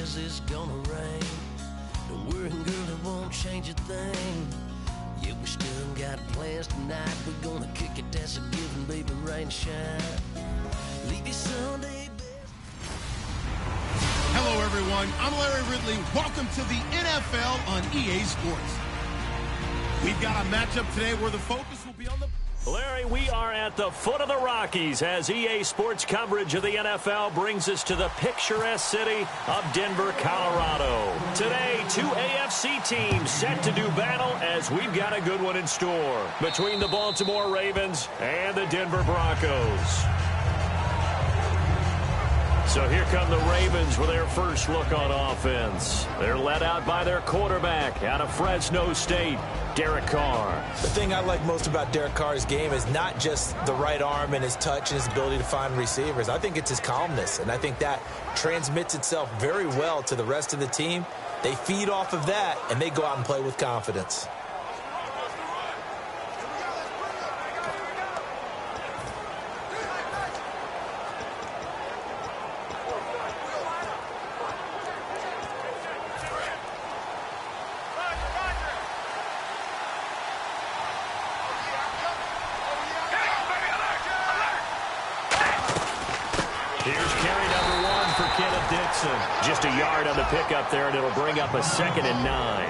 says it's gonna rain. Don't worry, girl, it won't change a thing. Yeah, we still got plans tonight. We're gonna kick it, that's a given, baby, rain and shine. Leave you Sunday best. Hello, everyone. I'm Larry Ridley. Welcome to the NFL on EA Sports. We've got a matchup today where the focus will be on the... Larry, we are at the foot of the Rockies as EA Sports coverage of the NFL brings us to the picturesque city of Denver, Colorado. Today, two AFC teams set to do battle as we've got a good one in store between the Baltimore Ravens and the Denver Broncos. So here come the Ravens with their first look on offense. They're led out by their quarterback out of Fresno State, Derek Carr. The thing I like most about Derek Carr's game is not just the right arm and his touch and his ability to find receivers. I think it's his calmness, and I think that transmits itself very well to the rest of the team. They feed off of that, and they go out and play with confidence. Just a yard on the pickup there, and it'll bring up a 2nd and 9.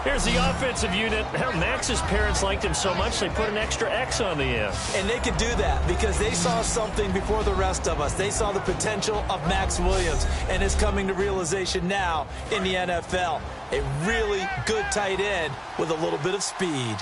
Here's the offensive unit. Hell, Max's parents liked him so much they put an extra X on the end. And they could do that because they saw something before the rest of us. They saw the potential of Max Williams, and it's coming to realization now in the NFL. A really good tight end with a little bit of speed.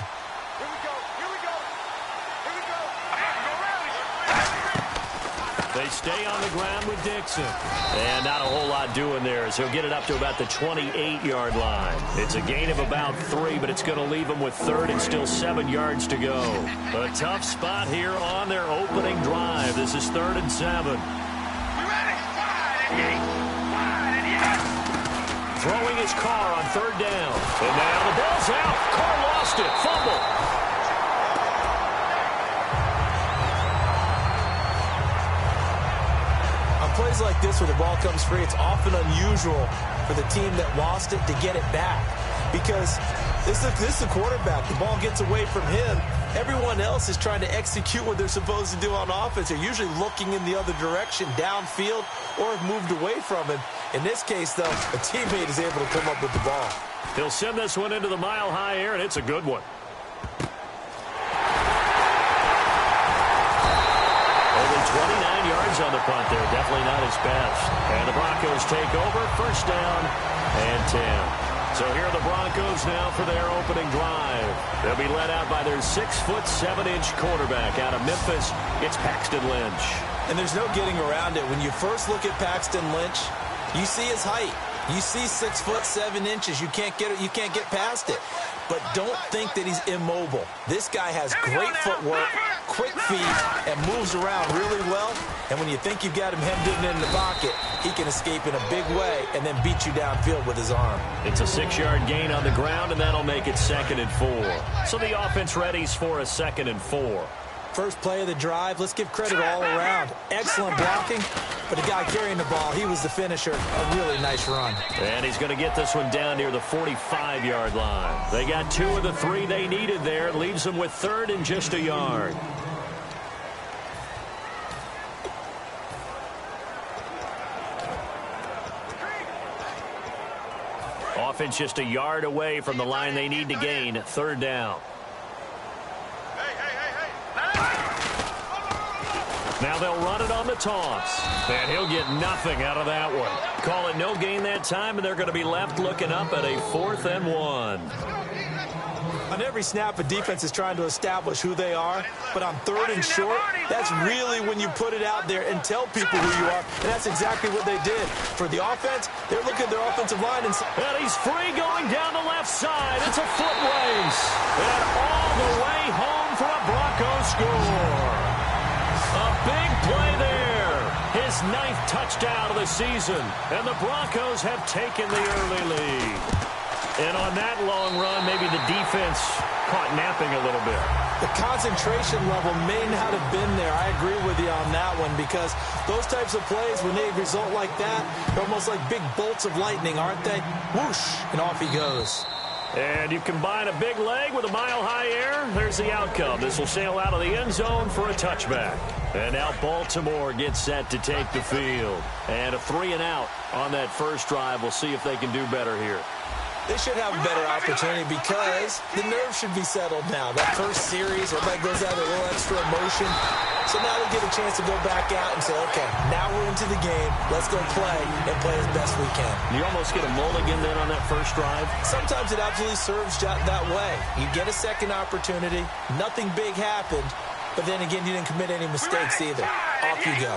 They stay on the ground with Dixon. And not a whole lot doing there as he'll get it up to about the 28-yard line. It's a gain of about 3, but it's going to leave them with 3rd and still 7 yards to go. A tough spot here on their opening drive. This is 3rd and 7. Throwing his Carr on 3rd down. And now the ball's out. Carr lost it. Fumble. Plays like this where the ball comes free, it's often unusual for the team that lost it to get it back because this is the quarterback. The ball gets away from him. Everyone else is trying to execute what they're supposed to do on offense. They're usually looking in the other direction, downfield, or have moved away from him. In this case, though, a teammate is able to come up with the ball. He'll send this one into the mile-high air, and it's a good one. Only 29 yards on the punt there. Definitely not his best. And the Broncos take over. 1st down and 10. So here are the Broncos now for their opening drive. They'll be led out by their 6'7" quarterback out of Memphis. It's Paxton Lynch. And there's no getting around it. When you first look at Paxton Lynch, you see his height. You see 6'7". You can't get it. You can't get past it. But don't think that he's immobile. This guy has great footwork, quick feet, and moves around really well. And when you think you've got him hemmed in the pocket, he can escape in a big way and then beat you downfield with his arm. It's a 6-yard gain on the ground, and that'll make it 2nd and 4. So the offense readies for a 2nd and 4. First play of the drive, let's give credit all around. Excellent blocking, but the guy carrying the ball, he was the finisher. A really nice run. And he's going to get this one down near the 45-yard line. They got 2 of the 3 they needed there. It leaves them with 3rd and just a yard. Offense just a yard away from the line they need to gain. 3rd down. Now they'll run it on the toss. And he'll get nothing out of that one. Call it no gain that time, and they're going to be left looking up at a 4th and 1. On every snap, a defense is trying to establish who they are. But on 3rd and short, that's really when you put it out there and tell people who you are. And that's exactly what they did. For the offense, they're looking at their offensive line. And he's free going down the left side. It's a foot race. And all the way home for a Broncos score. A big play there. His 9th touchdown of the season. And the Broncos have taken the early lead. And on that long run, maybe the defense caught napping a little bit. The concentration level may not have been there. I agree with you on that one, because those types of plays, when they result like that, they're almost like big bolts of lightning, aren't they? Whoosh, and off he goes. And you combine a big leg with a mile-high air, there's the outcome. This will sail out of the end zone for a touchback. And now Baltimore gets set to take the field. And a 3-and-out on that first drive. We'll see if they can do better here. They should have a better opportunity because the nerves should be settled now. That first series, everybody goes out with a little extra emotion. So now they get a chance to go back out and say, okay, now we're into the game. Let's go play and play as best we can. You almost get a mulligan then on that first drive. Sometimes it absolutely serves that way. You get a second opportunity. Nothing big happened. But then again, you didn't commit any mistakes either. Off you go.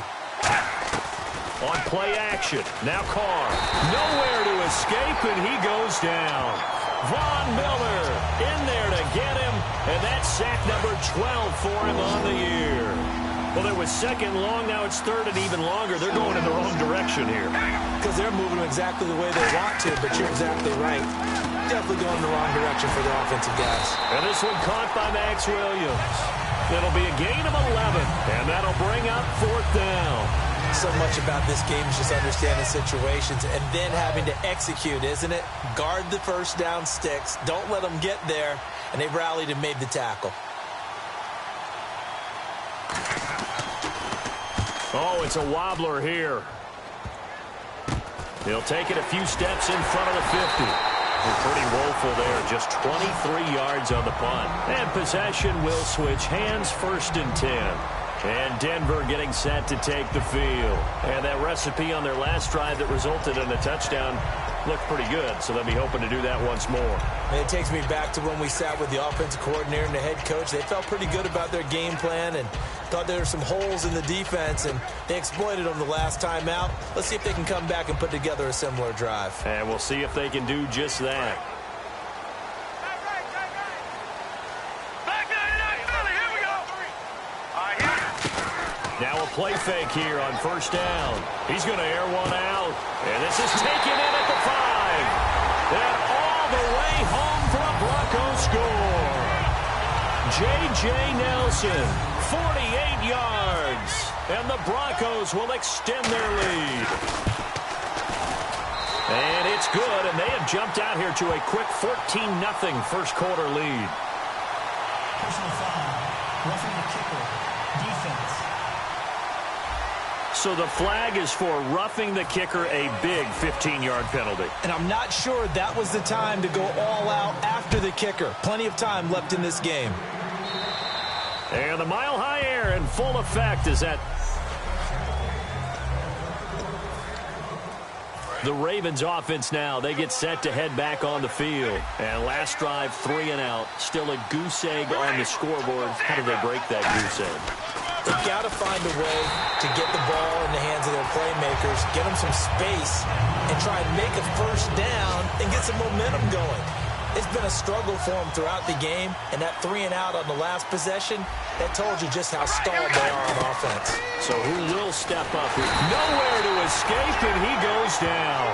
On play action, now Carr. Nowhere to escape, and he goes down. Von Miller in there to get him, and that's sack number 12 for him on the year. Well, there was second long, now it's third and even longer. They're going in the wrong direction here. Because they're moving exactly the way they want to, but you're exactly right. Definitely going in the wrong direction for the offensive guys. And this one caught by Max Williams. It'll be a gain of 11, and that'll bring up fourth down. So much about this game is just understanding situations and then having to execute, isn't it? Guard the first down sticks. Don't let them get there. And they rallied and made the tackle. Oh, it's a wobbler here. He'll take it a few steps in front of the 50. They're pretty woeful there. Just 23 yards on the punt. And possession will switch hands, first and 10. And Denver getting set to take the field. And that recipe on their last drive that resulted in a touchdown looked pretty good, so they'll be hoping to do that once more. And it takes me back to when we sat with the offensive coordinator and the head coach. They felt pretty good about their game plan and thought there were some holes in the defense, and they exploited them the last time out. Let's see if they can come back and put together a similar drive. And we'll see if they can do just that. Now a play fake here on first down. He's going to air one out. And this is taken in at the 5. And all the way home for a Bronco score. J.J. Nelson, 48 yards. And the Broncos will extend their lead. And it's good, and they have jumped out here to a quick 14-0 first quarter lead. Personal foul, roughing the kicker, defense. So the flag is for roughing the kicker, a big 15-yard penalty. And I'm not sure that was the time to go all out after the kicker. Plenty of time left in this game. And the mile-high air in full effect is that the Ravens offense now. They get set to head back on the field. And last drive, 3-and-out. Still a goose egg on the scoreboard. How do they break that goose egg? They've got to find a way to get the ball in the hands of their playmakers, get them some space, and try and make a first down and get some momentum going. It's been a struggle for them throughout the game, and that 3-and-out on the last possession, that told you just how stalled they are on offense. So who will step up? Nowhere to escape, and he goes down.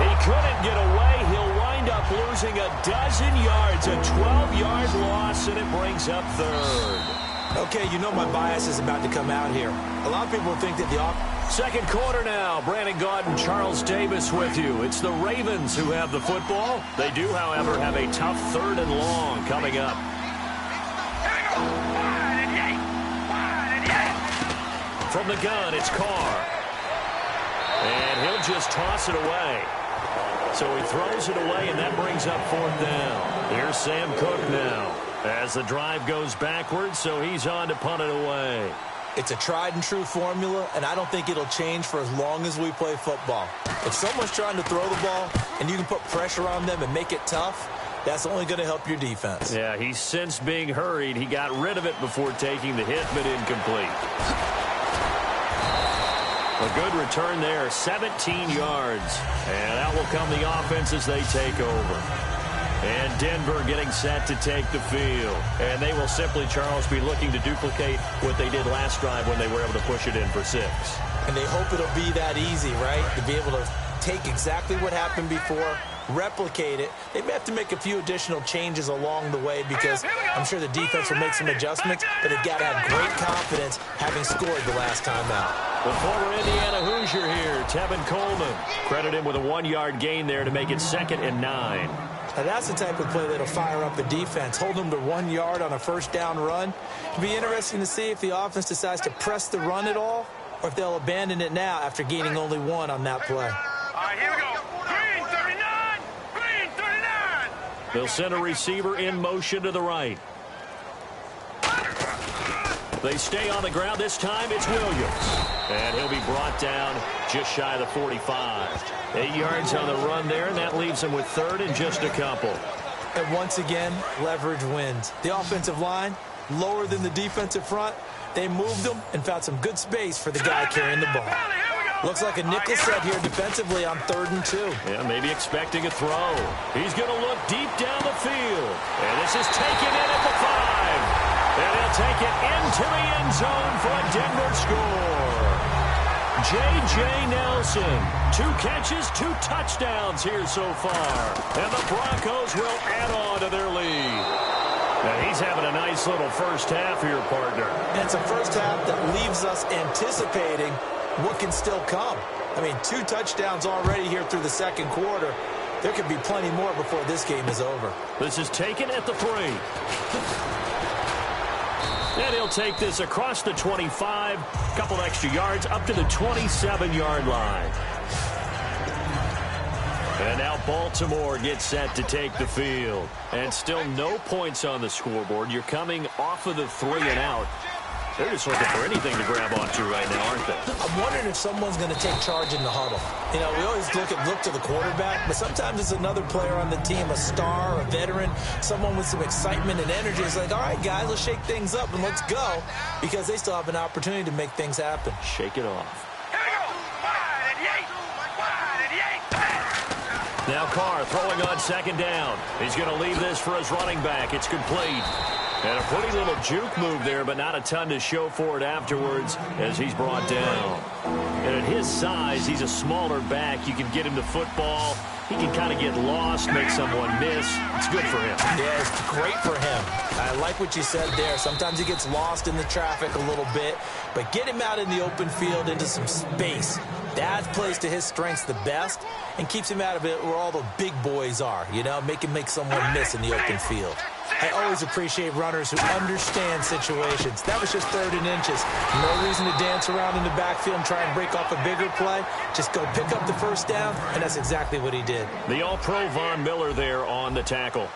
He couldn't get away. He'll wind up losing a dozen yards, a 12-yard loss, and it brings up third. Okay, you know my bias is about to come out here. A lot of people think that the second quarter now. Brandon Gaudin, Charles Davis with you. It's the Ravens who have the football. They do, however, have a tough third and long coming up. From the gun, it's Carr. And he'll just toss it away. So he throws it away, and that brings up fourth down. Here's Sam Cook now as the drive goes backwards, so he's on to punt it away. It's a tried-and-true formula, and I don't think it'll change for as long as we play football. If someone's trying to throw the ball and you can put pressure on them and make it tough, that's only going to help your defense. Yeah, he's since being hurried. He got rid of it before taking the hit, but incomplete. A good return there, 17 yards. And that will come the offense as they take over. And Denver getting set to take the field. And they will simply, Charles, be looking to duplicate what they did last drive when they were able to push it in for 6. And they hope it'll be that easy, right? To be able to take exactly what happened before, replicate it. They may have to make a few additional changes along the way because I'm sure the defense will make some adjustments, but they've got to have great confidence having scored the last time out. The former Indiana Hoosier here, Tevin Coleman. Credit him with a 1-yard gain there to make it 2nd and 9. Now that's the type of play that'll fire up the defense, hold them to 1 yard on a first down run. It'll be interesting to see if the offense decides to press the run at all or if they'll abandon it now after gaining only 1 on that play. All right, here we go. Green 39! Green 39! They'll send a receiver in motion to the right. They stay on the ground. This time it's Williams. And he'll be brought down just shy of the 45. 8 yards on the run there, and that leaves him with 3rd and just a couple. And once again, leverage wins. The offensive line, lower than the defensive front. They moved them and found some good space for the guy carrying the ball. Looks like a nickel set here defensively on 3rd and 2. Yeah, maybe expecting a throw. He's going to look deep down the field. And this is taken in at the 5. And he'll take it into the end zone for a Denver score. J.J. Nelson, 2 catches, 2 touchdowns here so far. And the Broncos will add on to their lead. And he's having a nice little first half here, partner. And it's a first half that leaves us anticipating what can still come. I mean, 2 touchdowns already here through the second quarter. There could be plenty more before this game is over. This is taken at the 3. And he'll take this across the 25, couple extra yards up to the 27-yard line. And now Baltimore gets set to take the field. And still no points on the scoreboard. You're coming off of the 3 and out. They're just looking for anything to grab onto right now, aren't they? I'm wondering if someone's going to take charge in the huddle. You know, we always look to the quarterback, but sometimes it's another player on the team, a star, a veteran, someone with some excitement and energy. It's like, all right, guys, let's shake things up and let's go, because they still have an opportunity to make things happen. Shake it off. Here we go. Wide and 8. Now Carr throwing on 2nd down. He's going to leave this for his running back. It's complete. And a pretty little juke move there, but not a ton to show for it afterwards as he's brought down. And at his size, he's a smaller back. You can get him the football. He can kind of get lost, make someone miss. It's good for him. Yeah, it's great for him. I like what you said there. Sometimes he gets lost in the traffic a little bit, but get him out in the open field into some space. That plays to his strengths the best and keeps him out of it where all the big boys are, you know, make someone miss in the open field. I always appreciate runners who understand situations. That was just 3rd and inches. No reason to dance around in the backfield and try and break off a bigger play. Just go pick up the first down, and that's exactly what he did. The All-Pro Von Miller there on the tackle.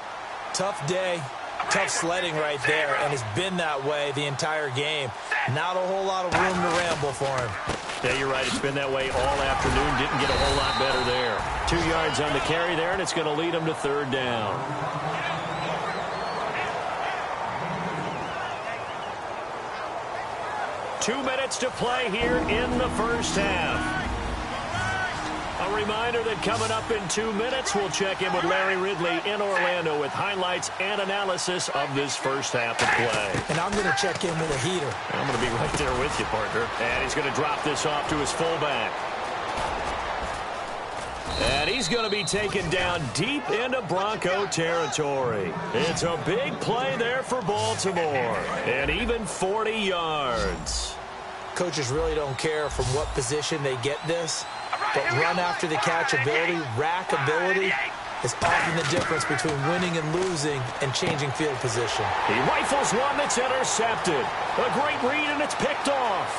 Tough day, tough sledding right there, and it's been that way the entire game. Not a whole lot of room to ramble for him. Yeah, you're right. It's been that way all afternoon. Didn't get a whole lot better there. 2 yards on the carry there, and it's going to lead him to 3rd down. Two minutes to play here in the first half. A reminder that coming up in 2 minutes, we'll check in with Larry Ridley in Orlando with highlights and analysis of this first half of play. And I'm going to check in with a heater. I'm going to be right there with you, partner. And he's going to drop this off to his fullback. And he's going to be taken down deep into Bronco territory. It's a big play there for Baltimore. And even 40 yards. Coaches really don't care from what position they get this, but run after the catch ability, rack ability, is often the difference between winning and losing and changing field position. He rifles one that's intercepted. A great read, and it's picked off.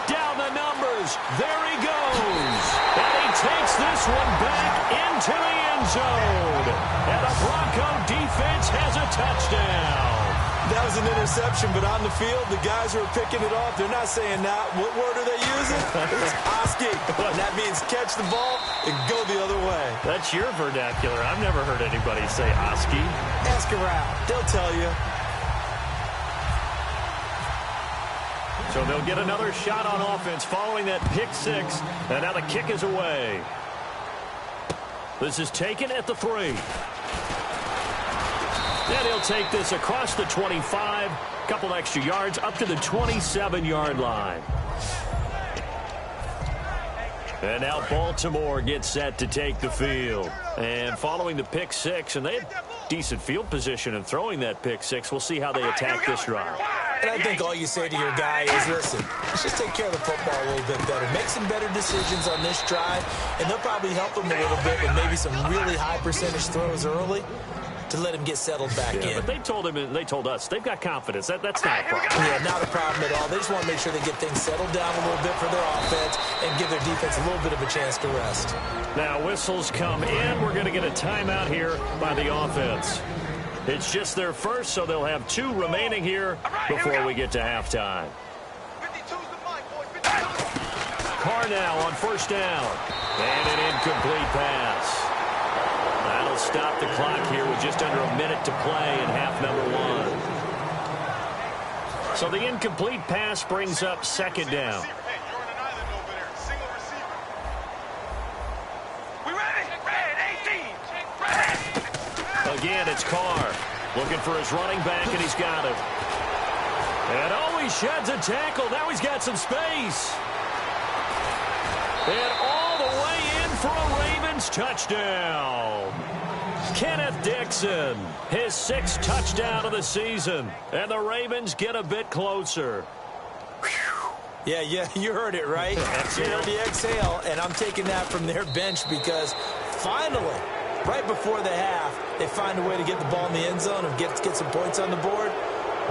Down the numbers. There he goes. And he takes this one back into the end zone. And the Bronco defense has a touchdown. That was an interception, but on the field, the guys who are picking it off, they're not saying that. What word are they using? It's Oski. And that means catch the ball and go the other way. That's your vernacular. I've never heard anybody say Oski. Ask around. They'll tell you. So they'll get another shot on offense following that pick six. And now the kick is away. This is taken at the 3. And he'll take this across the 25. Couple extra yards up to the 27-yard line. And now Baltimore gets set to take the field. And following the pick six, and they had decent field position in throwing that pick six. We'll see how they attack this drive. And I think all you say to your guy is, listen, let's just take care of the football a little bit better. Make some better decisions on this drive, and they'll probably help him a little bit with maybe some really high percentage throws early to let him get settled back in. But they told him, and they told us, they've got confidence. That's not a problem. Yeah, not a problem at all. They just want to make sure they get things settled down a little bit for their offense and give their defense a little bit of a chance to rest. Now whistles come in. We're going to get a timeout here by the offense. It's just their first, so they'll have 2 remaining here before we get to halftime. Carr now on first down. And an incomplete pass. That'll stop the clock here with just under a minute to play in half number 1. So the incomplete pass brings up second down. Again, it's Carr looking for his running back, and he's got him. And oh, he sheds a tackle. Now he's got some space. And all the way in for a Ravens touchdown. Kenneth Dixon, his 6th touchdown of the season. And the Ravens get a bit closer. Yeah, you heard it, right? You heard the exhale, and I'm taking that from their bench because finally, right before the half, they find a way to get the ball in the end zone and get some points on the board.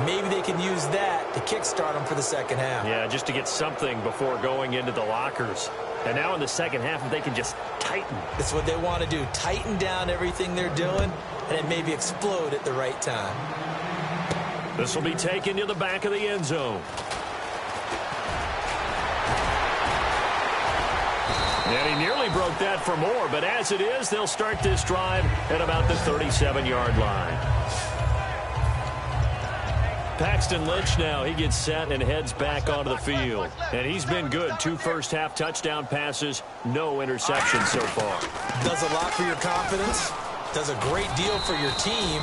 Maybe they can use that to kickstart them for the second half. Yeah, just to get something before going into the lockers. And now in the second half, if they can just tighten. That's what they want to do. Tighten down everything they're doing and then maybe explode at the right time. This will be taken to the back of the end zone. And he nearly broke that for more, but as it is, they'll start this drive at about the 37-yard line. Paxton Lynch now, he gets set and heads back onto the field. And he's been good. 2 first-half touchdown passes, no interceptions so far. Does a lot for your confidence, does a great deal for your team,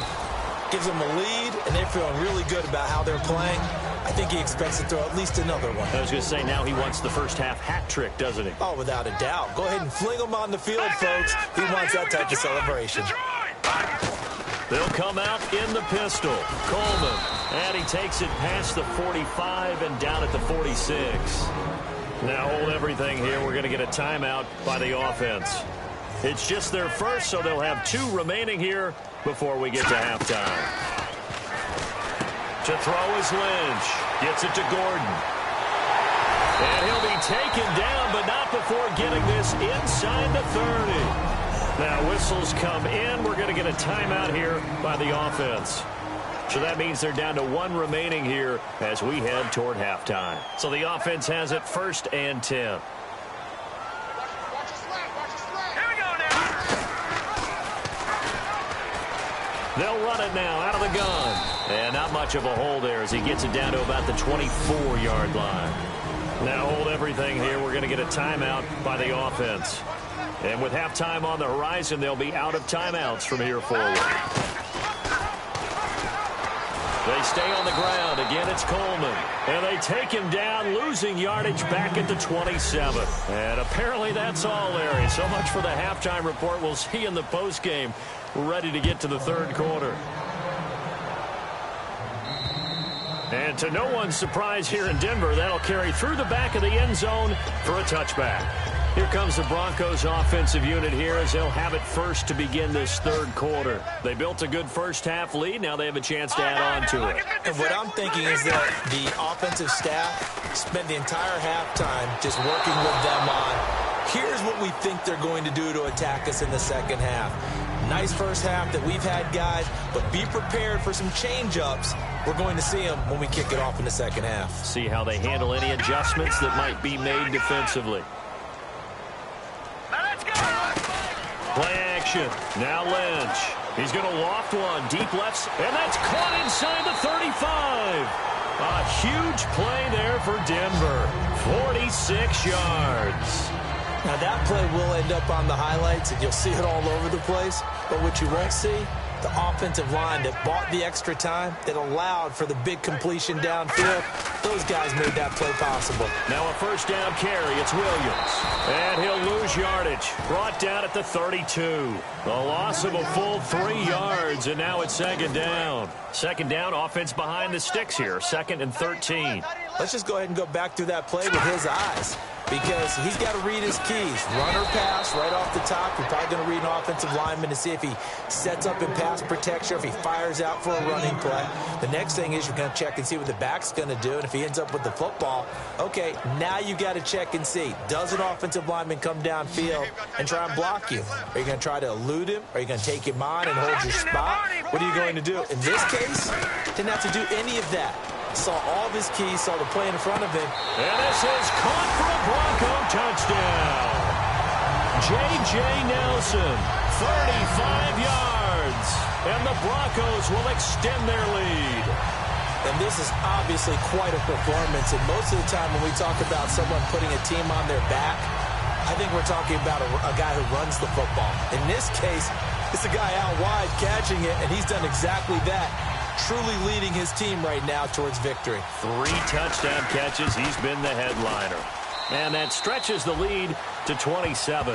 gives them a lead, and they're feeling really good about how they're playing. I think he expects to throw at least another one. I was going to say, now he wants the first-half hat trick, doesn't he? Oh, without a doubt. Go ahead and fling him on the field, folks. He wants that type of celebration. They'll come out in the pistol. Coleman, and he takes it past the 45 and down at the 46. Now hold everything here. We're going to get a timeout by the offense. It's just their first, so they'll have 2 remaining here before we get to halftime. To throw is Lynch. Gets it to Gordon. And he'll be taken down, but not before getting this inside the 30. Now whistles come in. We're going to get a timeout here by the offense. So that means they're down to 1 remaining here as we head toward halftime. So the offense has it 1st and 10. They'll run it now out of the gun. And not much of a hole there as he gets it down to about the 24-yard line. Now hold everything here. We're going to get a timeout by the offense. And with halftime on the horizon, they'll be out of timeouts from here forward. They stay on the ground. Again, it's Coleman. And they take him down, losing yardage back at the 27. And apparently that's all, Larry. So much for the halftime report. We'll see you in the postgame. We're ready to get to the 3rd quarter. And to no one's surprise here in Denver, that'll carry through the back of the end zone for a touchback. Here comes the Broncos offensive unit here as they'll have it first to begin this 3rd quarter. They built a good first-half lead. Now they have a chance to add on to it. And what I'm thinking is that the offensive staff spent the entire halftime just working with them on, here's what we think they're going to do to attack us in the second half. Nice first half that we've had, guys, but be prepared for some change-ups. We're going to see them when we kick it off in the second half. See how they handle any adjustments that might be made defensively. Play action. Now Lynch. He's going to loft one. Deep left. And that's caught inside the 35. A huge play there for Denver. 46 yards. Now that play will end up on the highlights, and you'll see it all over the place. But what you won't see the offensive line that bought the extra time, that allowed for the big completion downfield. Those guys made that play possible. Now a first down carry. It's Williams. And he'll lose yardage. Brought down at the 32. A loss of a full 3 yards, and now it's second down. Second down, offense behind the sticks here. 2nd and 13. Let's just go ahead and go back through that play with his eyes, because he's got to read his keys. Run or pass right off the top. You're probably going to read an offensive lineman to see if he sets up in pass protection, or if he fires out for a running play. The next thing is you're going to check and see what the back's going to do, and if he ends up with the football, okay, now you got to check and see. Does an offensive lineman come downfield and try and block you? Are you going to try to elude him? Are you going to take him on and hold your spot? What are you going to do? In this case, didn't have to do any of that. Saw all of his keys, saw the play in front of him. And this is caught for a Bronco touchdown. J.J. Nelson, 35 yards. And the Broncos will extend their lead. And this is obviously quite a performance. And most of the time when we talk about someone putting a team on their back, I think we're talking about a guy who runs the football. In this case, it's a guy out wide catching it, and he's done exactly that. Truly leading his team right now towards victory. 3 touchdown catches. He's been the headliner. And that stretches the lead to 27.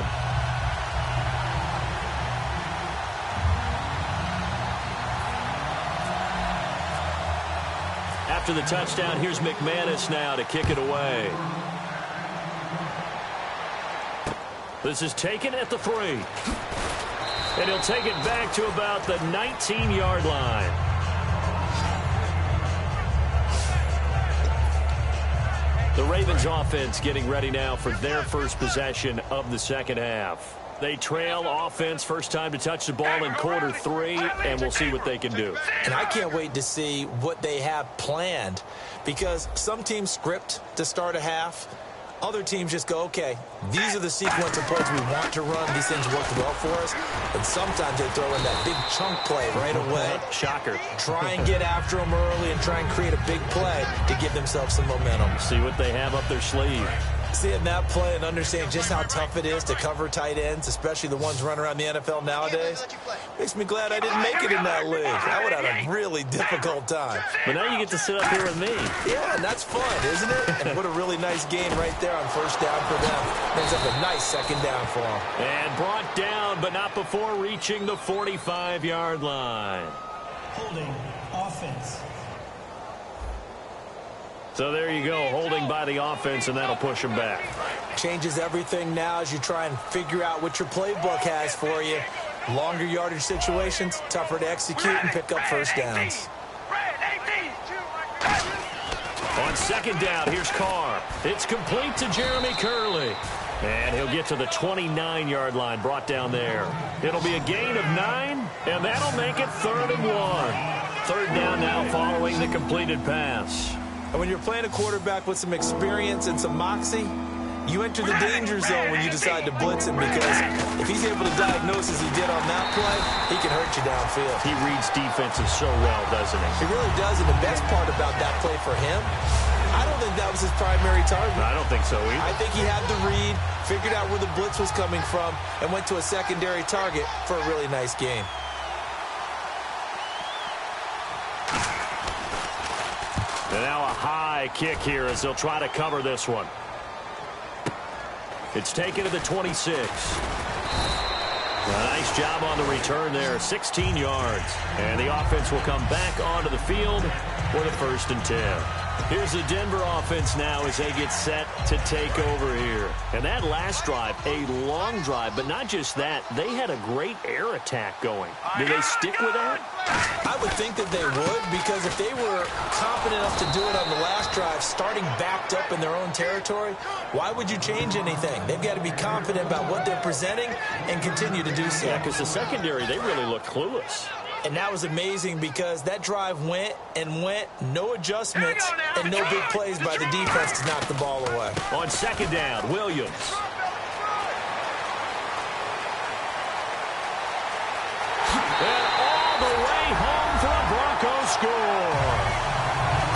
After the touchdown, here's McManus now to kick it away. This is taken at the 3. And he'll take it back to about the 19-yard line. The Ravens offense getting ready now for their first possession of the second half. They trail offense, first time to touch the ball in quarter 3, and we'll see what they can do. And I can't wait to see what they have planned, because some teams script to start a half. Other teams just go, okay, these are the sequence of plays we want to run. These things worked well for us. And sometimes they throw in that big chunk play right away. Shocker. Try and get after them early and try and create a big play to give themselves some momentum. See what they have up their sleeve. Seeing that play and understanding just how tough it is to cover tight ends, especially the ones running around the NFL nowadays, makes me glad I didn't make it in that league. I would have had a really difficult time. But now you get to sit up here with me. Yeah, and that's fun, isn't it? And what a really nice game right there on first down for them. Ends up a nice second down for them. And brought down, but not before reaching the 45-yard line. Holding offense. So there you go, holding by the offense, and that'll push them back. Changes everything now as you try and figure out what your playbook has for you. Longer yardage situations, tougher to execute and pick up first downs. On second down, here's Carr. It's complete to Jeremy Curley. And he'll get to the 29-yard line, brought down there. It'll be a gain of 9, and that'll make it 3rd and 1. 3rd down now following the completed pass. And when you're playing a quarterback with some experience and some moxie, you enter the danger zone when you decide to blitz him, because if he's able to diagnose as he did on that play, he can hurt you downfield. He reads defenses so well, doesn't he? He really does, and the best part about that play for him, I don't think that was his primary target. I don't think so either. I think he had the read, figured out where the blitz was coming from, and went to a secondary target for a really nice game. And now a high kick here as they'll try to cover this one. It's taken to the 26. A nice job on the return there, 16 yards. And the offense will come back onto the field for the 1st and 10. Here's the Denver offense now as they get set to take over here. And that last drive, a long drive, but not just that. They had a great air attack going. Do they stick with that? I would think that they would, because if they were confident enough to do it on the last drive, starting backed up in their own territory, why would you change anything? They've got to be confident about what they're presenting and continue to do so. Yeah, because the secondary, they really look clueless. And that was amazing, because that drive went and went, no adjustments, and no big plays by the defense to knock the ball away. On second down, Williams. And all the way home for a Broncos score.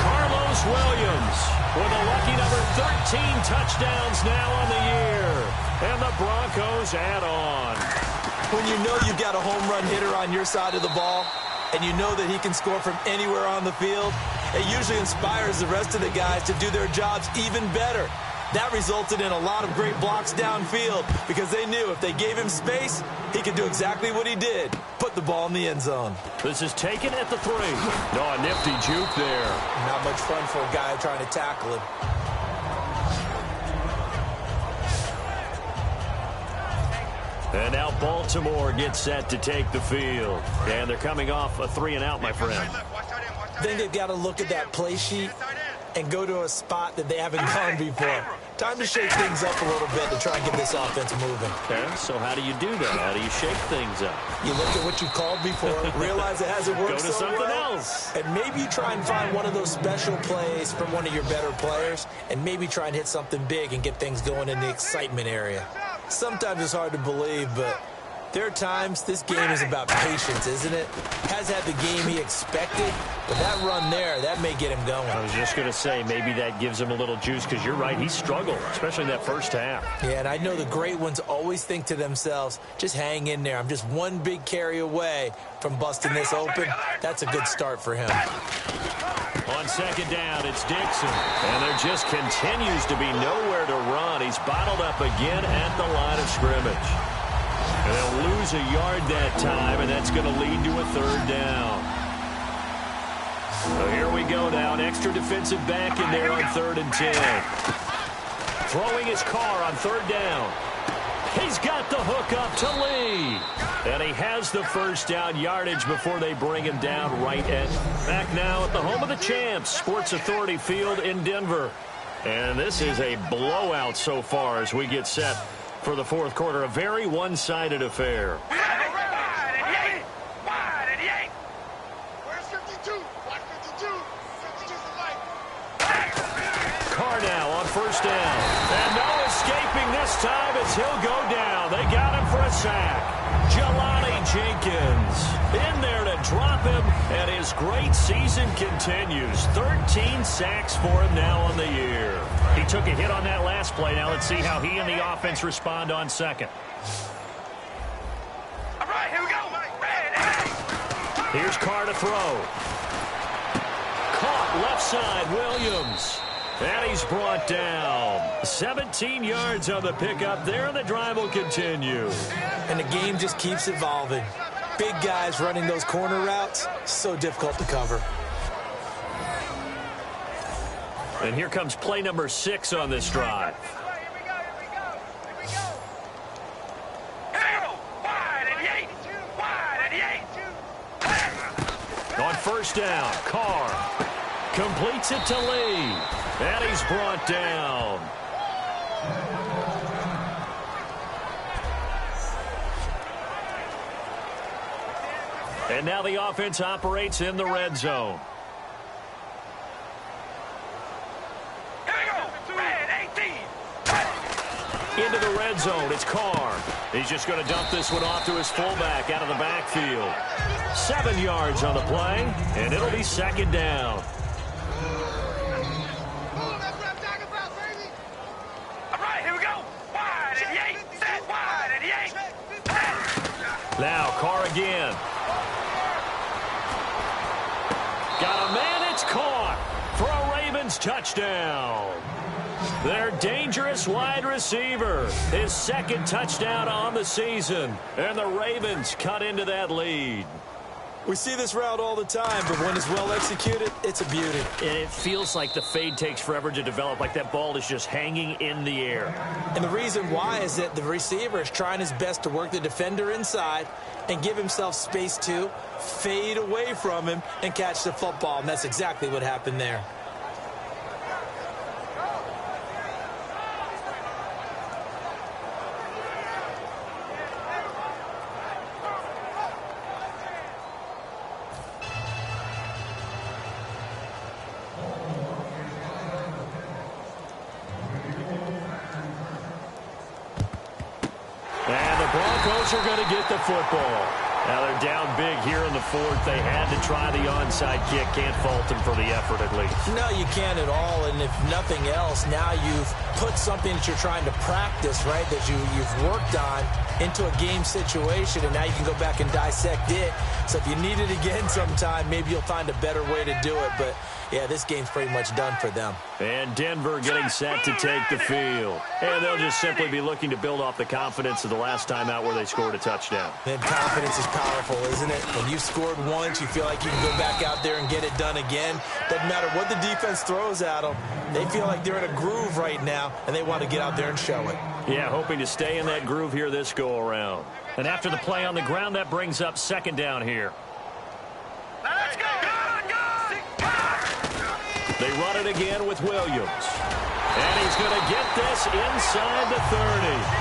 Carlos Williams with a lucky number 13 touchdowns now on the year. And the Broncos add on. When you know you've got a home run hitter on your side of the ball, and you know that he can score from anywhere on the field, it usually inspires the rest of the guys to do their jobs even better. That resulted in a lot of great blocks downfield because they knew if they gave him space, he could do exactly what he did, put the ball in the end zone. This is taken at the 3. No, a nifty juke there. Not much fun for a guy trying to tackle him. And now Baltimore gets set to take the field. And they're coming off a 3-and-out, my friend. I think they've got to look at that play sheet and go to a spot that they haven't gone before. Time to shake things up a little bit to try and get this offense moving. Okay, so how do you do that? How do you shake things up? You look at what you called before, realize it hasn't worked Go to so something well, else. and maybe you try and find one of those special plays from one of your better players, and maybe try and hit something big and get things going in the excitement area. Sometimes it's hard to believe, but there are times this game is about patience, isn't it? Has had the game he expected, but that run there, that may get him going. I was just going to say, maybe that gives him a little juice, because you're right, he struggled, especially in that first half. Yeah, and I know the great ones always think to themselves, just hang in there. I'm just one big carry away from busting this open. That's a good start for him. On second down, it's Dixon. And there just continues to be nowhere to run. He's bottled up again at the line of scrimmage. And they'll lose a yard that time, and that's going to lead to a 3rd down. So here we go now. An extra defensive back in there on 3rd and 10. Throwing his car on 3rd down. He's got the hook up to Lee. And he has the first down yardage before they bring him down right at back now at the home of the champs, Sports Authority Field in Denver. And this is a blowout so far as we get set for the 4th quarter. A very one-sided affair. Carr now on 1st down. And no escaping this time as he'll go down. They got him for a sack. Jelani Jenkins in there to drop him, and his great season continues. 13 sacks for him now on the year. He took a hit on that last play. Now let's see how he and the offense respond on 2nd. All right, here we go. Here's Carr to throw. Caught left side, Williams. And he's brought down. 17 yards on the pickup there, and the drive will continue. And the game just keeps evolving. Big guys running those corner routes, so difficult to cover. And here comes play number 6 on this drive. On 1st down, Carr completes it to Lee. And he's brought down. And now the offense operates in the red zone. Into the red zone, it's Carr. He's just going to dump this one off to his fullback out of the backfield. 7 yards on the play, and it'll be 2nd down. Now Carr again. Got a man, it's caught for a Ravens touchdown. Their dangerous wide receiver, his 2nd touchdown on the season, and the Ravens cut into that lead. We see this route all the time, but when it's well executed, it's a beauty. And it feels like the fade takes forever to develop, like that ball is just hanging in the air. And the reason why is that the receiver is trying his best to work the defender inside and give himself space to fade away from him and catch the football, and that's exactly what happened there. And the Broncos are going to get the football. Now they're down big here in the fourth. They had to try the onside kick. Can't fault them for the effort at least. No, you can't at all. And if nothing else, now you've put something that you're trying to practice, right, that you've worked on into a game situation, and now you can go back and dissect it. So if you need it again sometime, maybe you'll find a better way to do it. But, yeah, this game's pretty much done for them. And Denver getting set to take the field. And they'll just simply be looking to build off the confidence of the last time out where they scored a touchdown. And confidence is powerful, isn't it? When you've scored once, you feel like you can go back out there and get it done again. Doesn't matter what the defense throws at them. They feel like they're in a groove right now, and they want to get out there and show it. Yeah, hoping to stay in that groove here this go-around. And after the play on the ground, that brings up second down here. Let's go. They run it again with Williams. And he's going to get this inside the 30.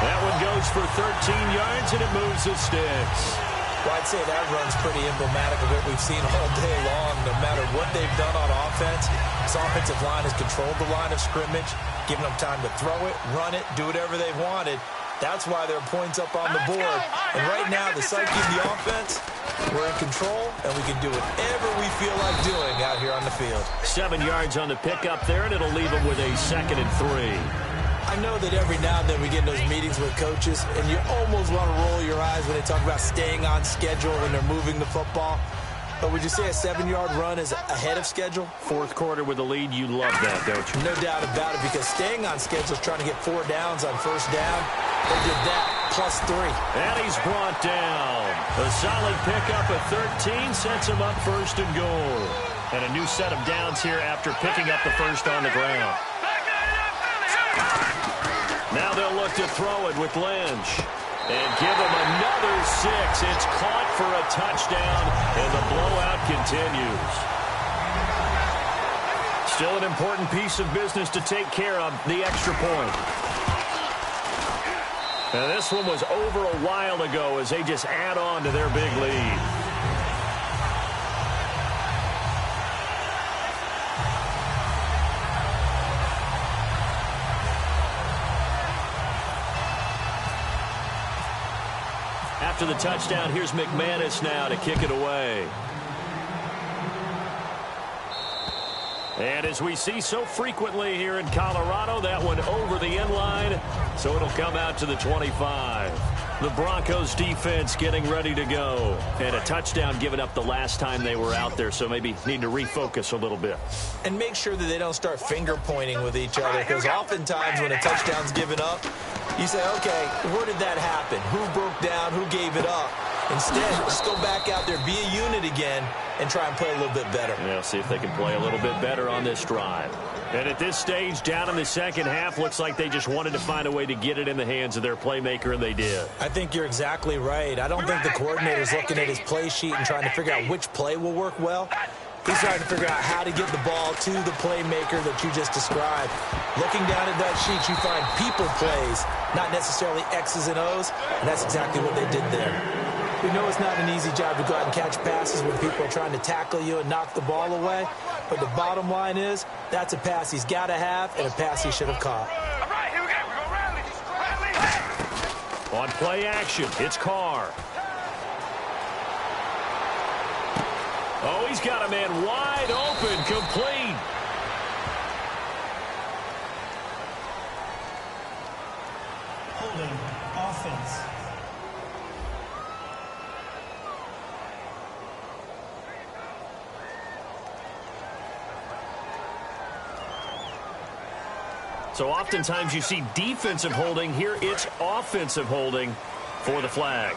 That one goes for 13 yards, and it moves the sticks. Well, I'd say that run's pretty emblematic of what we've seen all day long. No matter what they've done on offense, this offensive line has controlled the line of scrimmage, given them time to throw it, run it, do whatever they've wanted. That's why there are points up on the board. And right now, the psyche of the offense, we're in control, and we can do whatever we feel like doing out here on the field. 7 yards on the pickup there, and it'll leave them with a 2nd and 3. I know that every now and then we get in those meetings with coaches, and you almost want to roll your eyes when they talk about staying on schedule when they're moving the football. But would you say a 7-yard run is ahead of schedule? Fourth quarter with the lead, you love that, don't you? No doubt about it, because staying on schedule is trying to get 4 downs on first down. They did that, plus 3. And he's brought down. A solid pickup at 13 sets him up first and goal. And a new set of downs here after picking up the first on the ground. Now they'll look to throw it with Lynch. And give him another 6. It's caught for a touchdown, and the blowout continues. Still an important piece of business to take care of, the extra point. And this one was over a while ago as they just add on to their big lead. After the touchdown, here's McManus now to kick it away. And as we see so frequently here in Colorado, that one over the end line, so it'll come out to the 25. The Broncos defense getting ready to go. And a touchdown given up the last time they were out there, so maybe need to refocus a little bit. And make sure that they don't start finger-pointing with each other, because oftentimes when a touchdown's given up, you say, okay, where did that happen? Who broke down? Who gave it up? Instead, just go back out there, be a unit again, and try and play a little bit better. Yeah, see if they can play a little bit better on this drive. And at this stage, down in the second half, looks like they just wanted to find a way to get it in the hands of their playmaker, and they did. I think you're exactly right. I don't think the coordinator's looking at his play sheet and trying to figure out which play will work well. He's trying to figure out how to get the ball to the playmaker that you just described. Looking down at that sheet, you find people plays, not necessarily X's and O's, and that's exactly what they did there. We know it's not an easy job to go out and catch passes when people are trying to tackle you and knock the ball away, but the bottom line is that's a pass he's got to have and a pass he should have caught. All right, here we go. We're going to rally. On play action, it's Carr. Oh, he's got a man wide open, complete. Holding offense. So oftentimes you see defensive holding. Here it's offensive holding for the flag.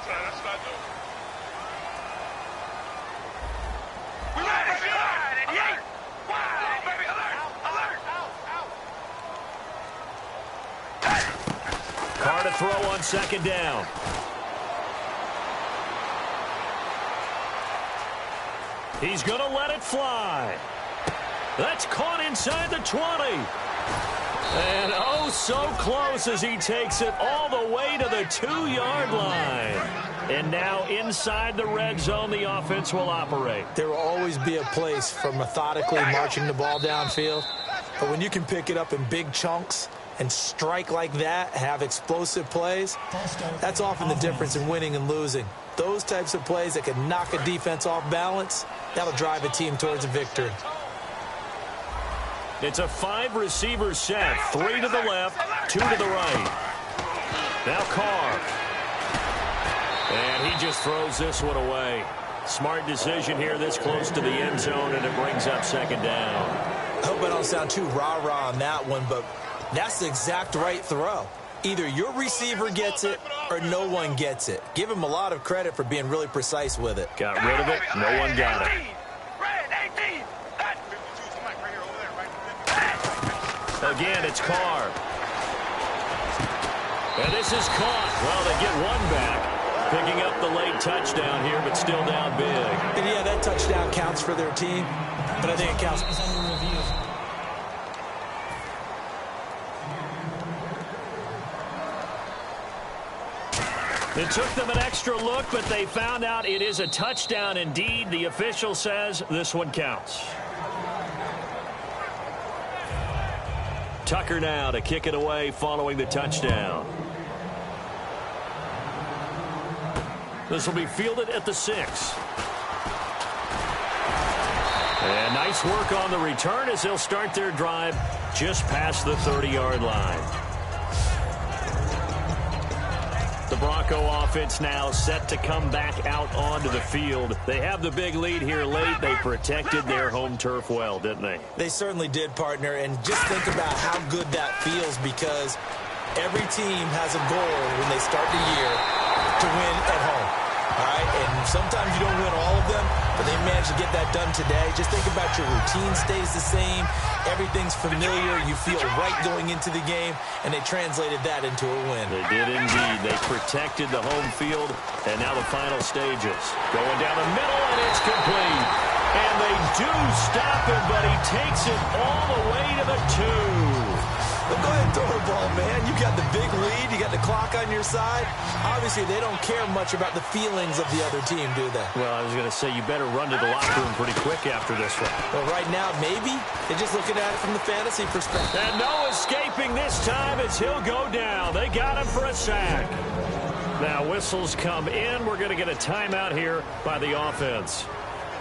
Carr to throw on second down. He's going to let it fly. That's caught inside the 20. And oh, so close as he takes it all the way to the 2-yard line. And now inside the red zone, the offense will operate. There will always be a place for methodically marching the ball downfield. But when you can pick it up in big chunks and strike like that, have explosive plays, that's often the difference in winning and losing. those types of plays that can knock a defense off balance, that'll drive a team towards a victory. It's a 5-receiver set. 3 to the left, 2 to the right. Now Carr. And he just throws this one away. Smart decision here this close to the end zone, and it brings up second down. I hope I don't sound too rah-rah on that one, but that's the exact right throw. Either your receiver gets it or no one gets it. Give him a lot of credit for being really precise with it. Got rid of it. No one got it. Again, it's Carr. And this is caught. Well, they get one back. Picking up the late touchdown here, but still down big. And yeah, that touchdown counts for their team, but I think it counts. It's under review. It took them an extra look, but they found out it is a touchdown indeed. The official says this one counts. Tucker now to kick it away following the touchdown. This will be fielded at the 6. And nice work on the return as they'll start their drive just past the 30-yard line. The Bronco offense now set to come back out onto the field. They have the big lead here late. They protected their home turf well, didn't they? They certainly did, partner. And just think about how good that feels, because every team has a goal when they start the year to win at home. All right, and sometimes you don't win all of them, but they managed to get that done today. Just think about your routine stays the same. Everything's familiar. You feel right going into the game, and they translated that into a win. They did indeed. They protected the home field, and now the final stages. Going down the middle, and it's complete. And they do stop him, but he takes it all the way to the 2. Well, go ahead and throw the ball, man. You got the big lead. You got the clock on your side. Obviously, they don't care much about the feelings of the other team, do they? Well, I was going to say, you better run to the locker room pretty quick after this one. Well, right now, maybe. They're just looking at it from the fantasy perspective. And no escaping this time as he'll go down. They got him for a sack. Now, whistles come in. We're going to get a timeout here by the offense.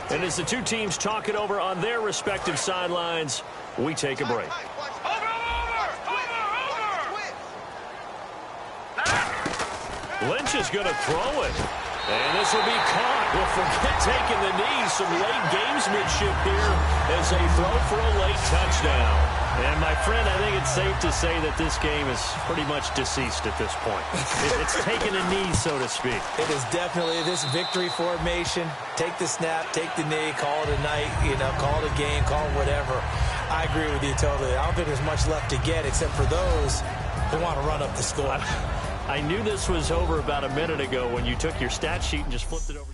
And as the two teams talk it over on their respective sidelines, we take a break. Lynch is going to throw it. And this will be caught. Well, forget taking the knee. Some late gamesmanship here as they throw for a late touchdown. And, my friend, I think it's safe to say that this game is pretty much deceased at this point. It's taken a knee, so to speak. It is definitely this victory formation. Take the snap, take the knee, call it a night, call it a game, call it whatever. I agree with you totally. I don't think there's much left to get except for those who want to run up the score. I knew this was over about a minute ago when you took your stat sheet and just flipped it over.